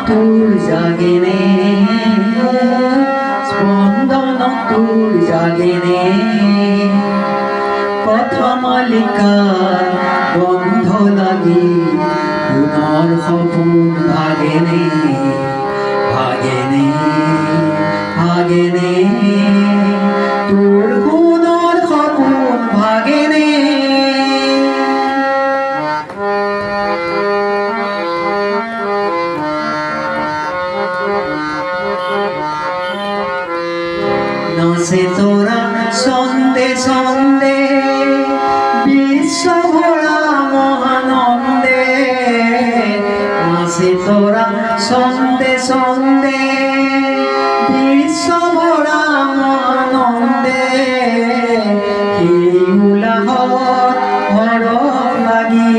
তোৰ জাগেনে স্পন্দন তোৰ জাগেনে পথমালিকা বন্ধ লাগি পুনৰ সপোন ভাগেনে ভাগেনে ভাগেনে তোৰ পুনৰ সপোন ভাগেনে নাচে তোরা সন্দে সন্দে বিশ্ব ভরা মহানন্দে নাচে তোরা সন্দে সন্দে বিশ্ব ভরা মহানন্দে সেই উলাহত হৰহ লাগি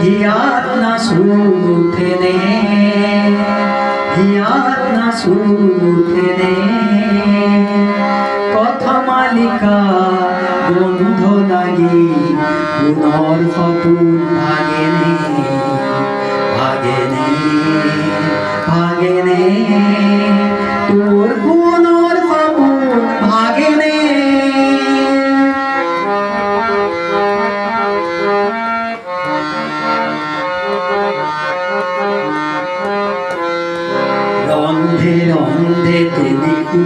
হিয়াত নাচুৰ উঠেনে হিয়াত নাচুৰ উঠেনে পথমালিকা বন্ধ লাগি পুনৰ সপোন ভাগেনে ভাগেনে ভাগেনে তোৰ পুনৰ সপোন ভাগেনে ৰন্ধে ৰন্ধে তেনেকু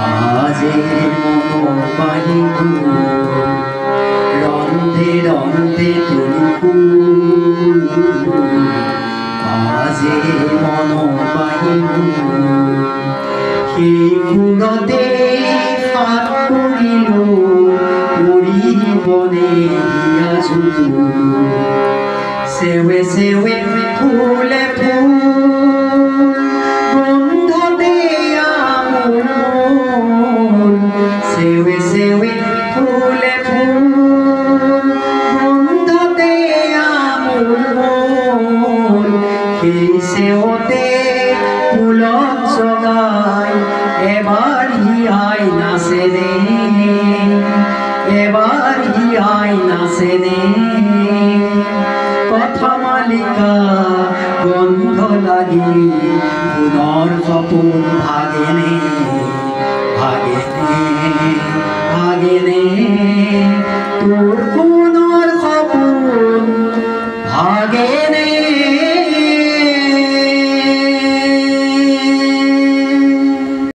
আজে মন পাহিবু ৰন্ধে ৰন্ধে তেনেকু আজে মন পাহিবু সেই ফুৰতে হাত পৰিলো পৰিবনে হিয়াজুতু সেৱে সেৱে ফুলে ফুল বন্ধতে আমোল সেৱে সেৱে ফুলে ফুল বন্ধতে আমোল সেই সেৱতে ফুলত জগাই এবাৰ হিয়াই নাচেনে এবাৰ হিয়াই নাচেনে পথমালিকা বন্ধ লাগি পুনৰ সপোন ভাগেনে ভাগেনে ভাগেনে তোৰ